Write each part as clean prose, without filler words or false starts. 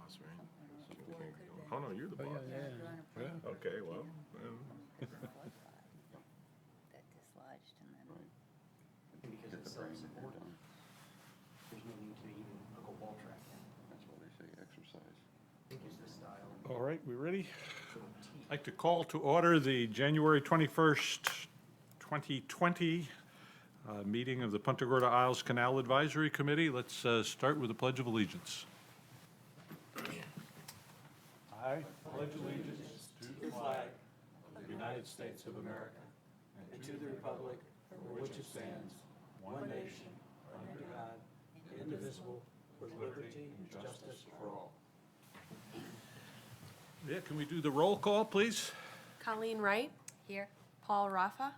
boss, right? Oh, no, you're the boss. Yeah. Okay, well, That dislodged and then. Because it's self-supporting, there's no need to even hook a wall track in. That's why they say exercise. I think it's the style. all right, we ready? I'd like to call to order the January 21st, 2020 meeting of the Punta Gorda Isles Canal Advisory Committee. Let's start with the Pledge of Allegiance. I pledge allegiance to the flag of the United States of America And to the republic for which it stands, one nation, under God, indivisible, with liberty and justice for all. Yeah, can we do the roll call, please? Colleen Wright, Here? Paul Rafa,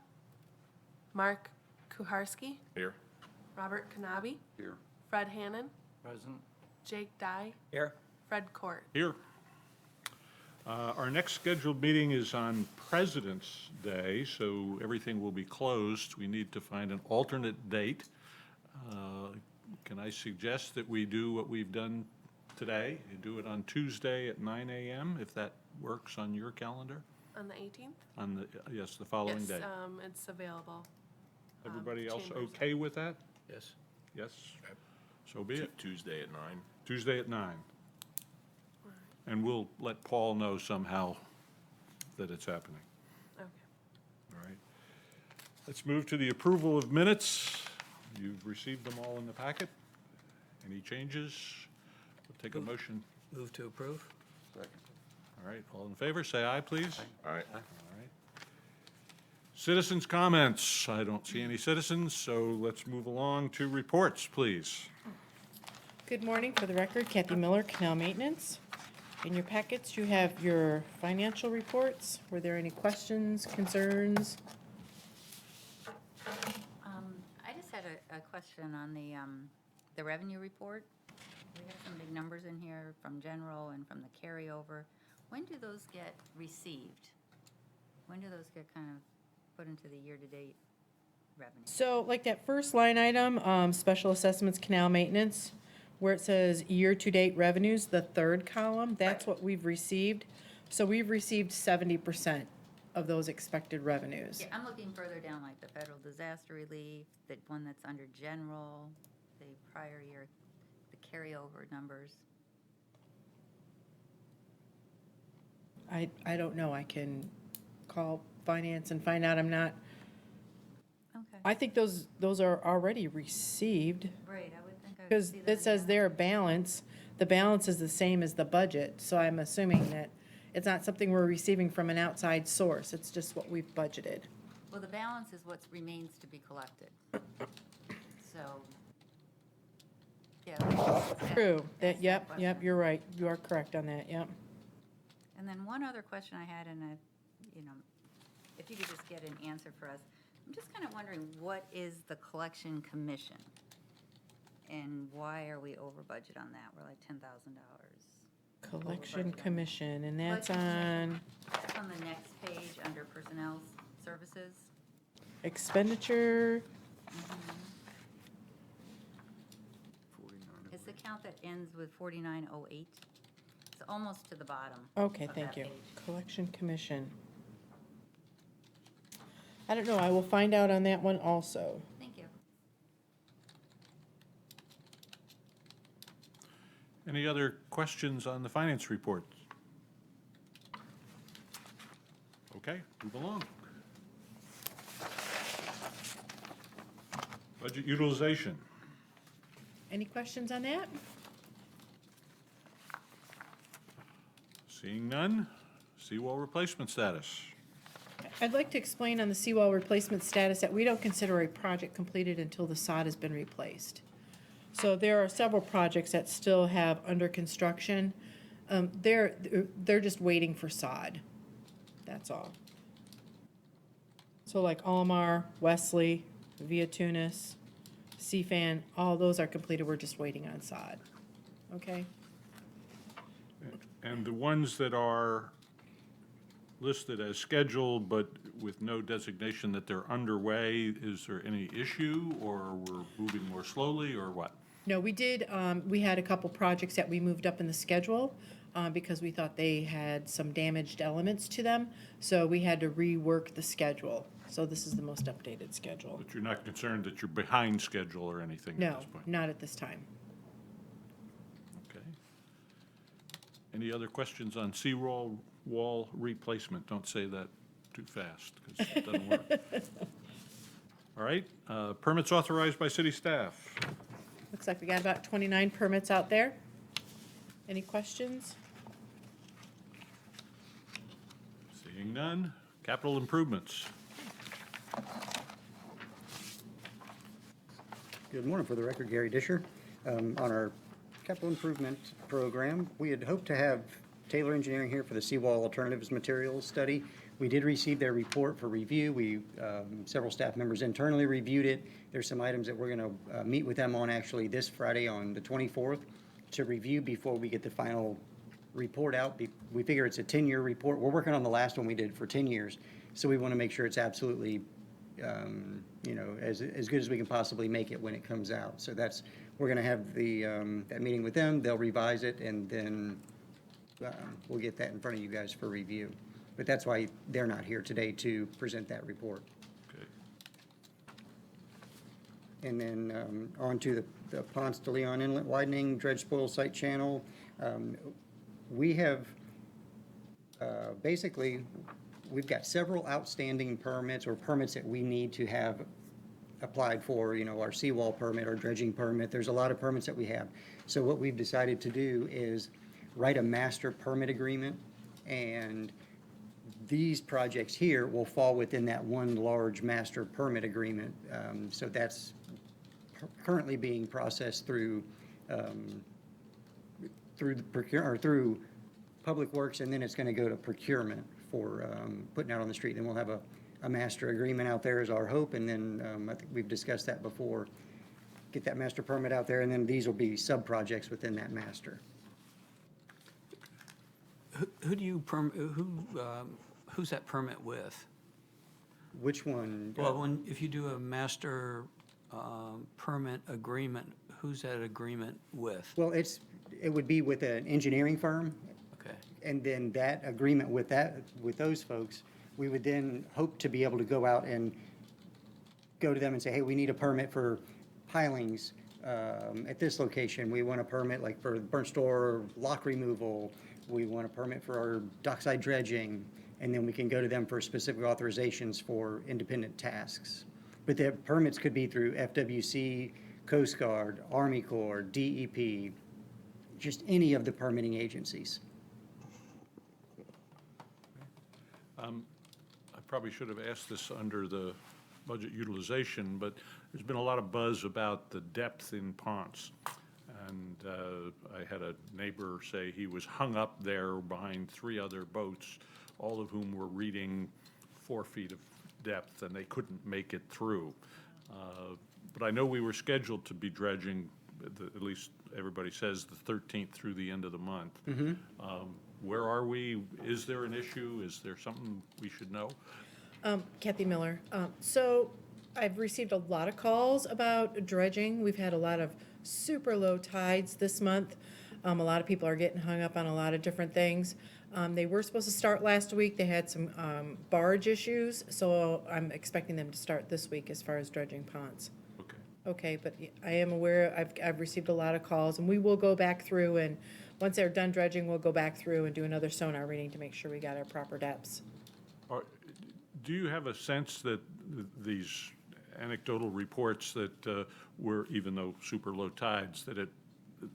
Mark Kuharski, Here. Robert Kanabi, Here. Fred Hannon, Present. Jake Dye, Here. Fred Court. Here. Our next scheduled meeting is on President's Day, so everything will be closed. We need to find an alternate date. Can I suggest that we do what we've done today? You do it on Tuesday at 9 a.m., if that works on your calendar? On the 18th? On the, yes, the following day. Yes, it's available. Everybody else Chambers. okay with that? Yes. Yes? So be it. Tuesday at 9. Tuesday at 9. And we'll let Paul know somehow that it's happening. Okay. All right. Let's move to the approval of minutes. You've received them all in the packet. Any changes? We'll take a motion. Move to approve? Second. All right, all in favor, say aye, please. All right. All right. Citizens' comments. I don't see any citizens, so let's move along to reports, please. Good morning. For the record, Kathy Miller, Canal Maintenance. In your packets, you have your financial reports. Were there any questions, concerns? I just had a question on the revenue report. We have some big numbers in here from general and from the carryover. When do those get received? When do those get kind of put into the year-to-date revenue? So like that first line item, special assessments, canal maintenance, where it says year-to-date revenues, the third column, that's what we've received. So we've received 70% of those expected revenues. Yeah, I'm looking further down, like the federal disaster relief, the one that's under general, the prior year, the carryover numbers. I don't know. I can call finance and find out. I'm not, Okay, I think those are already received. right, I would think I would Because see that. it says in their balance, the balance is the same as the budget, so I'm assuming that it's not something we're receiving from an outside source, it's just what we've budgeted. Well, the balance is what remains to be collected. So, yeah. that's- True, that's that, yep, question. you're right, you are correct on that, yep. And then one other question I had, and if you could just get an answer for us. I'm just kind of wondering, what is the collection commission? And why are we over budget on that? We're like $10,000. Collection budget. commission, and that's Collection on That's on the next page, under personnel services. expenditure, It's the account that ends with 4908. It's almost to the bottom. okay, of thank that you. page. Collection commission. I don't know, I will find out on that one also. Thank you. Any other questions on the finance report? Okay, move along. Budget utilization. Any questions on that? Seeing none, seawall replacement status. I'd like to explain on the seawall replacement status that we don't consider a project completed until the sod has been replaced. So there are several projects that still have under construction. They're just waiting for sod. That's all. So like Almar, Wesley, Via Tunis, CFAN, all those are completed. We're just waiting on sod. Okay? And the ones that are listed as scheduled but with no designation that they're underway, is there any issue, or we're moving more slowly, or what? No, we did, we had a couple projects that we moved up in the schedule, because we thought they had some damaged elements to them, so we had to rework the schedule. So this is the most updated schedule. But you're not concerned that you're behind schedule or anything at No, this point? not at this time. Okay. Any other questions on wall replacement? Don't say that too fast, because it doesn't work. All right, permits authorized by city staff. Looks like we got about 29 permits out there. Any questions? Seeing none. Capital improvements. Good morning. For the record, Gary Disher. On our capital improvement program, we had hoped to have Taylor Engineering here for the seawall alternatives materials study. We did receive their report for review. Several staff members internally reviewed it. There's some items that we're going to meet with them on actually this Friday on the 24th to review before we get the final report out. We figure it's a 10-year report. We're working on the last one we did for 10 years. So we want to make sure it's absolutely as good as we can possibly make it when it comes out. So we're going to have that meeting with them. They'll revise it, and then we'll get that in front of you guys for review. But that's why they're not here today to present that report. Okay. And then on to the Ponce de Leon Inlet widening, dredge spoil site channel. We have, basically, we've got several outstanding permits or permits that we need to have applied for, our seawall permit, our dredging permit. There's a lot of permits that we have. So what we've decided to do is write a master permit agreement, and these projects here will fall within that one large master permit agreement. So that's currently being processed through through Public Works, and then it's going to go to procurement for putting out on the street. Then we'll have a master agreement out there is our hope, and then I think we've discussed that before. Get that master permit out there, and then these will be sub-projects within that master. Who's that permit with? Which one? Well, if you do a master permit agreement, who's that agreement with? Well, it would be with an engineering firm, Okay, and then that agreement with those folks, we would then hope to be able to go out and go to them and say, hey, we need a permit for pilings at this location. We want a permit like for burnt store lock removal. We want a permit for our dockside dredging, and then we can go to them for specific authorizations for independent tasks. But the permits could be through FWC, Coast Guard, Army Corps, DEP, just any of the permitting agencies. I probably should have asked this under the budget utilization, but there's been a lot of buzz about the depth in Ponce. And I had a neighbor say he was hung up there behind 3 other boats, all of whom were reading 4 feet of depth, and they couldn't make it through. But I know we were scheduled to be dredging, at least everybody says, the 13th through the end of the month. Where are we? Is there an issue? Is there something we should know? Kathy Miller. So I've received a lot of calls about dredging. We've had a lot of super low tides this month. A lot of people are getting hung up on a lot of different things. They were supposed to start last week. They had some barge issues, so I'm expecting them to start this week as far as dredging ponds. Okay. Okay, but I am aware, I've received a lot of calls, and we will go back through, and once they're done dredging, we'll go back through and do another sonar reading to make sure we got our proper depths. Do you have a sense that these anecdotal reports that were, even though super low tides, that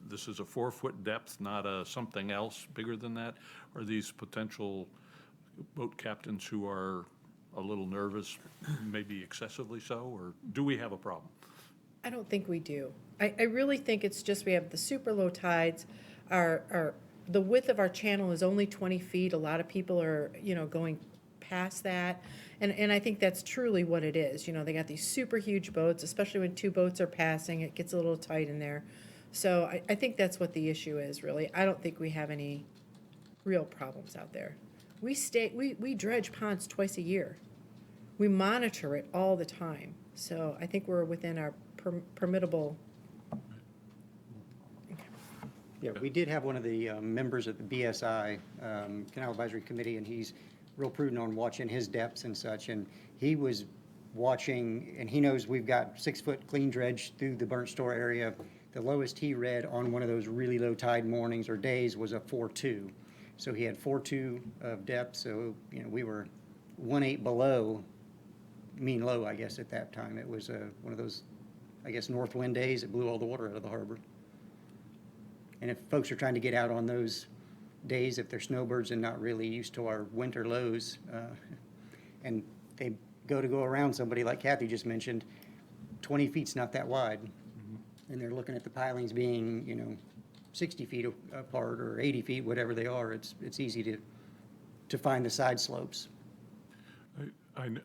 this is a 4-foot depth, not a something else bigger than that? Are these potential boat captains who are a little nervous, maybe excessively so, or do we have a problem? I don't think we do. I really think it's just we have the super low tides. The width of our channel is only 20 feet. A lot of people are, going past that. And I think that's truly what it is. They got these super huge boats, especially when 2 boats are passing, it gets a little tight in there. So I think that's what the issue is, really. I don't think we have any real problems out there. We dredge ponds twice a year. We monitor it all the time. So I think we're within our permittable Yeah, we did have one of the members of the BSI, Canal Advisory Committee, and he's real prudent on watching his depths and such, and he was watching, and he knows we've got 6-foot clean dredge through the burnt store area. The lowest he read on one of those really low tide mornings or days was a 4.2. So he had 4.2 of depth, so, you know, we were 1.8 below mean low, I guess, at that time. It was one of those, I guess, north wind days. It blew all the water out of the harbor. And if folks are trying to get out on those days, if they're snowbirds and not really used to our winter lows, and they go around somebody like Kathy just mentioned, 20 feet's not that wide. And they're looking at the pilings being, you know, 60 feet apart or 80 feet, whatever they are. It's easy to find the side slopes.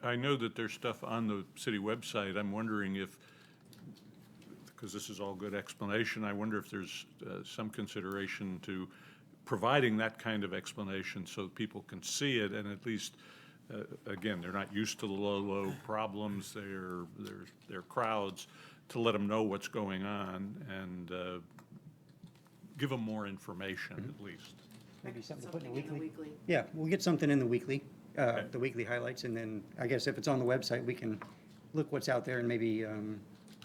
I know that there's stuff on the city website. I'm wondering if, because this is all good explanation, I wonder if there's some consideration to providing that kind of explanation so people can see it, and at least, again, they're not used to the low problems, they're crowds, to let them know what's going on and give them more information at least. Maybe something to put in the Something in the weekly. weekly. Yeah, we'll get something in the weekly, Okay. the weekly highlights, and then I guess if it's on the website, we can look what's out there and maybe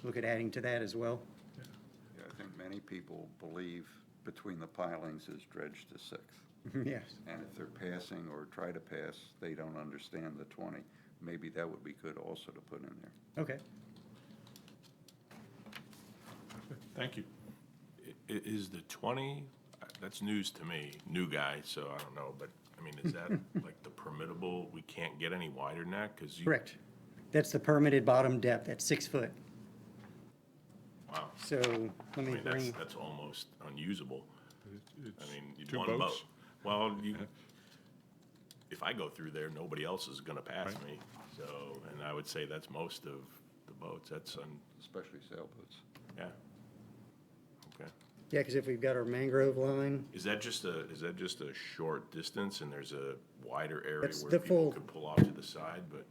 look at adding to that as well. Yeah, I think many people believe between the pilings is dredge to 6. Yes. And if they're passing or try to pass, they don't understand the 20. Maybe that would be good also to put in there. Okay. Thank you. Is the 20, that's news to me, new guy, so I don't know, but, I mean, is that like the permittable, we can't get any wider than that? 'Cause you, Correct. That's the permitted bottom depth at 6 foot. wow, So let I me mean, bring, that's almost unusable. It's I mean, you'd two want a boat. boats? Well, if I go through there, nobody else is gonna pass Right. me, so, and I would say that's most of the boats, that's, Especially sailboats. yeah. Okay. yeah, because if we've got our mangrove line, Is that just a short distance and there's a wider area That's where the people full- could pull off to the side, but?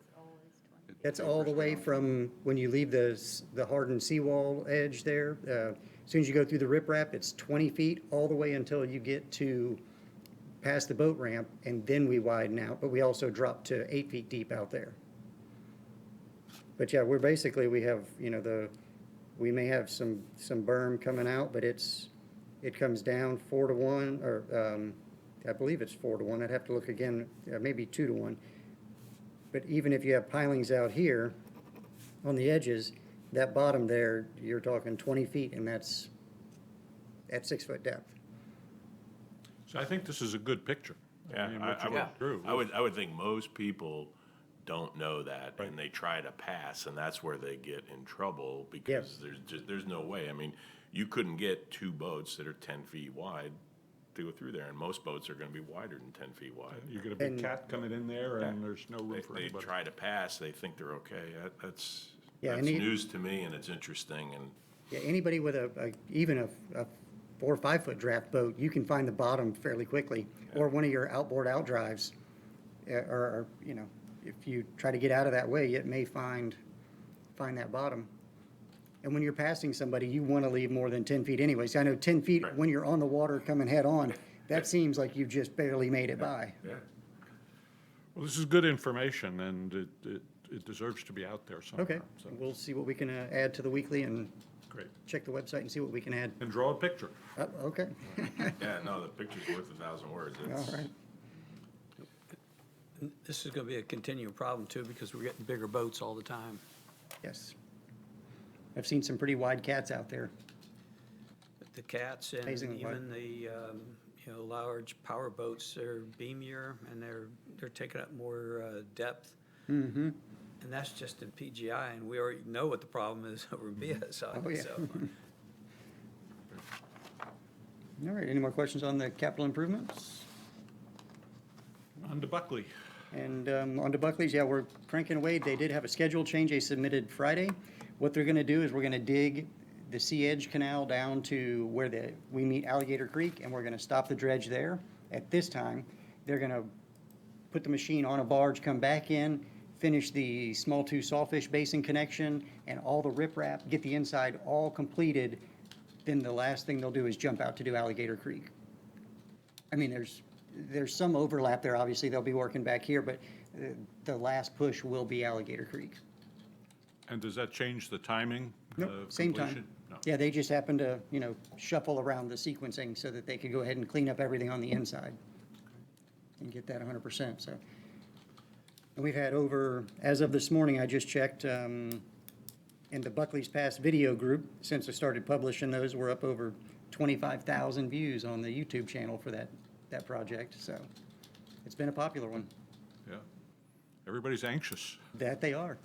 that's all the way from when you leave the hardened seawall edge there. As soon as you go through the riprap, it's 20 feet all the way until you get to past the boat ramp, and then we widen out, but we also drop to 8 feet deep out there. But yeah, we have, you know, we may have some berm coming out, but it comes down 4-to-1, or I believe it's 4-to-1. I'd have to look again, maybe 2-to-1. But even if you have pilings out here on the edges, that bottom there, you're talking 20 feet, and that's at 6 foot depth. So I think this is a good picture. Yeah, mean, what I you went through. I would think most people don't know that, and they try to pass, and that's where they get in trouble, because there's no way. I mean, you couldn't get 2 boats that are 10 feet wide to go through there, and most boats are gonna be wider than 10 feet wide. You get a big And- cat coming in there and there's no room for They anybody. try to pass, they think they're okay. That's Yeah, and news to me, and it's interesting, and Yeah, anybody with even a 4 or 5 foot draft boat, you can find the bottom fairly quickly, or one of your outboard outdrives, or, you know, if you try to get out of that way, it may find that bottom. And when you're passing somebody, you want to leave more than 10 feet anyways. I know 10 feet, Right. when you're on the water coming head on, that seems like you've just barely made it by. yeah. Well, this is good information and it deserves to be out there somewhere. Okay, So, we'll see what we can add to the weekly and great. check the website and see what we can add. And draw a picture. Okay, Yeah, no, the picture's worth 1,000 words. It's- all right. This is gonna be a continuing problem too, because we're getting bigger boats all the time. Yes. I've seen some pretty wide cats out there. The cats and Amazingly wide. even the, large power boats, they're beamier and they're taking up more depth. Mm-hmm. And that's just in PGI, and we already know what the problem is over in BSI, Oh, yeah. so. All right, any more questions on the capital improvements? On to Buckley. And on to Buckley's, yeah, we're cranking away. They did have a schedule change they submitted Friday. What they're gonna do is we're gonna dig the Sea Edge Canal down to where we meet Alligator Creek, and we're gonna stop the dredge there. At this time, they're gonna put the machine on a barge, come back in, finish the small 2 sawfish basin connection and all the riprap, get the inside all completed then the last thing they'll do is jump out to do Alligator Creek. I mean, there's some overlap there. Obviously, they'll be working back here, but the last push will be Alligator Creek. And does that change the timing Nope, of same completion? time. No. Yeah, they just happened to, shuffle around the sequencing so that they could go ahead and clean up everything on the inside and get that 100%, so. And we've had over, as of this morning, I just checked, in the Buckley's Pass video group, since I started publishing those, we're up over 25,000 views on the YouTube channel for that project, so it's been a popular one. Yeah. Everybody's anxious. That they are.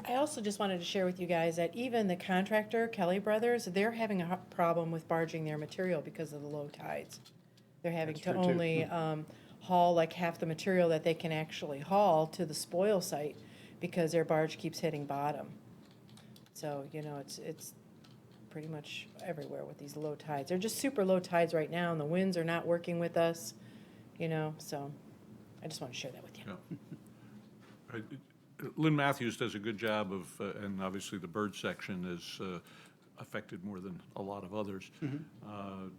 I also just wanted to share with you guys that even the contractor, Kelly Brothers, they're having a problem with barging their material because of the low tides. They're having to only haul like half the material that they can actually haul to the spoil site because their barge keeps hitting bottom. So, it's pretty much everywhere with these low tides. They're just super low tides right now, and the winds are not working with us, so I just want to share that with you. Yeah. Lynn Matthews does a good job of, and obviously the bird section is affected more than a lot of others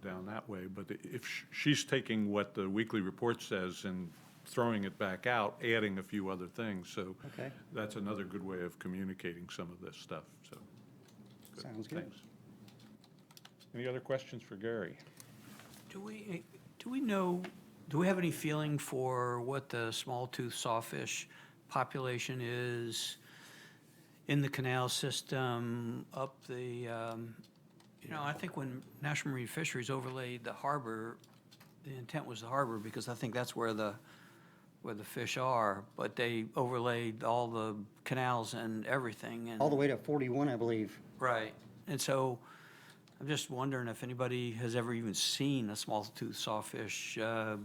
down that way. But if she's taking what the weekly report says and throwing it back out, adding a few other things, so Okay. that's another good way of communicating some of this stuff, so. Sounds good. Thanks. Any other questions for Gary? Do we have any feeling for what the small-tooth sawfish population is in the canal system up the, I think when National Marine Fisheries overlaid the harbor, the intent was the harbor because I think that's where the fish are, but they overlaid all the canals and everything. And All the way to 41, I believe. right. And so I'm just wondering if anybody has ever even seen a small-tooth sawfish up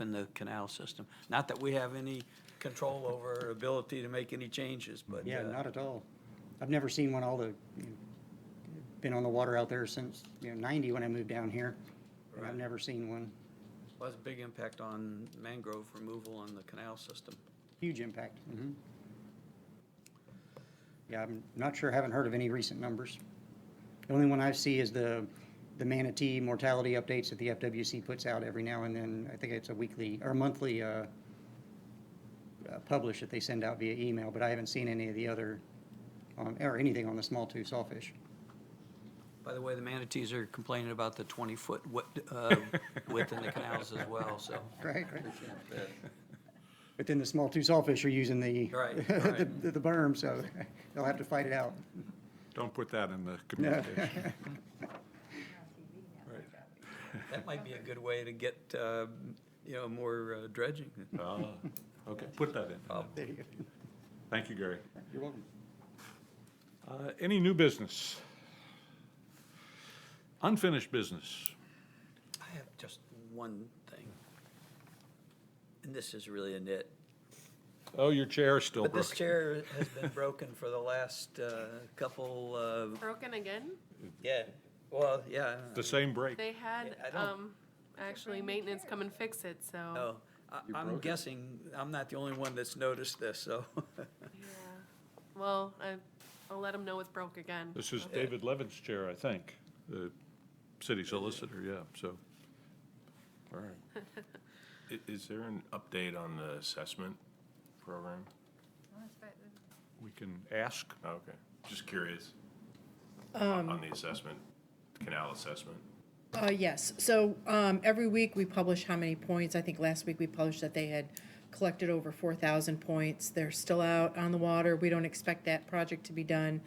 in the canal system. Not that we have any control over our ability to make any changes, but. Yeah, not at all. I've never seen one been on the water out there since, 90 when I moved down here. And I've Right. never seen one. Well, it's a big impact on mangrove removal on the canal system. Huge impact. Mhm. Yeah, I'm not sure, haven't heard of any recent numbers. The only one I see is the manatee mortality updates that the FWC puts out every now and then. I think it's a weekly or monthly publish that they send out via email, but I haven't seen any of the other, or anything on the small-tooth sawfish. By the way, the manatees are complaining about the 20-foot width in the canals as well, so. Right. But then the small-tooth sawfish are using the, Right, the berm, so they'll have to fight it out. Don't put that in the communication. That might be a good way to get, more dredging. Okay, put that in. There you go. Thank you, Gary. You're welcome. Any new business? Unfinished business? I have just one thing. And this is really a nit. Oh, your chair is still But this broken. chair has been broken for the last couple of, Broken again? yeah, well, yeah. The same break. They had, I don't- actually maintenance come and fix it, so. Oh, I'm guessing I'm not the only one that's noticed this, so. Yeah. Well, I'll let them know it's broke again. This is David Levin's chair, I think, the city solicitor, yeah, so. All right. Is there an update on the assessment program? We can ask. Okay, just curious. On the assessment, canal assessment. Yes, so every week we publish how many points. I think last week we published that they had collected over 4,000 points. They're still out on the water. We don't expect that project to be done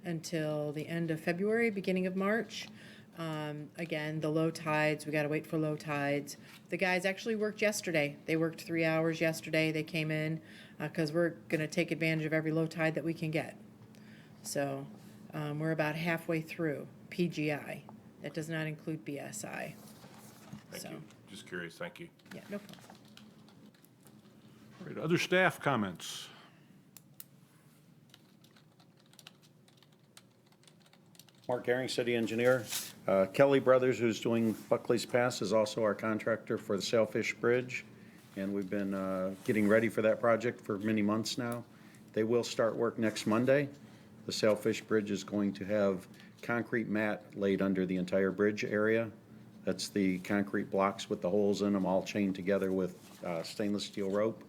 until the end of February, beginning of March. Again, the low tides, we gotta wait for low tides. The guys actually worked yesterday. They worked 3 hours yesterday. They came in, cause we're gonna take advantage of every low tide that we can get. So, we're about halfway through PGI. That does not include BSI. Thank So, you. Just curious, thank you. yeah, no problem. All right, other staff comments? Mark Gehring, city engineer. Kelly Brothers, who's doing Buckley's Pass, is also our contractor for the Sailfish Bridge. And we've been getting ready for that project for many months now. They will start work next Monday. The Sailfish Bridge is going to have concrete mat laid under the entire bridge area. That's the concrete blocks with the holes in them, all chained together with stainless steel rope.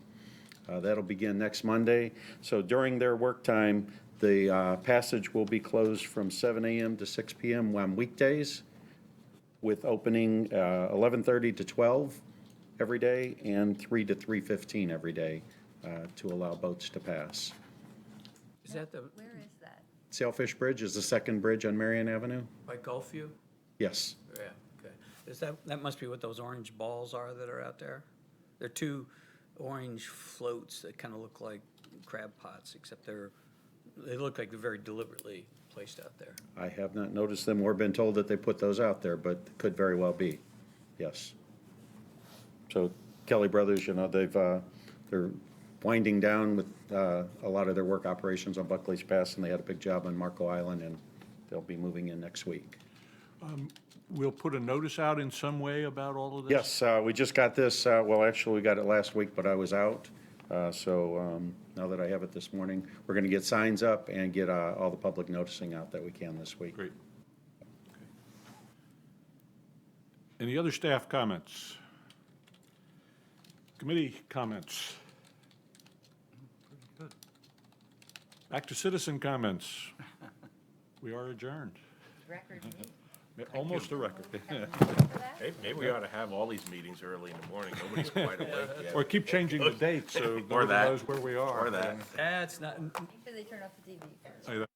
That'll begin next Monday. So during their work time, the passage will be closed from 7 a.m. to 6 p.m. on weekdays, with opening 11:30 to 12 every day and 3 to 3:15 every day to allow boats to pass. Is that the, Where is that? Sailfish Bridge is the second bridge on Marion Avenue? by Gulfview? Yes. Yeah, okay. Is that must be what those orange balls are that are out there? They're two orange floats that kind of look like crab pots, except they look like they're very deliberately placed out there. I have not noticed them or been told that they put those out there, but could very well be, yes. So Kelly Brothers, they're winding down with a lot of their work operations on Buckley's Pass, and they had a big job on Marco Island, and they'll be moving in next week. We'll put a notice out in some way about all of this? Yes, we just got this, well, actually, we got it last week, but I was out. So now that I have it this morning, we're going to get signs up and get all the public noticing out that we can this week. Great. Okay. Any other staff comments? Committee comments? Good. Back to citizen comments. We are adjourned. Record meeting? Almost a record. Maybe we ought to have all these meetings early in the morning. Nobody's quite awake yet. Or keep changing the date so Or nobody that. knows where we are. Or that. That's not, Make sure they turn off the TV first.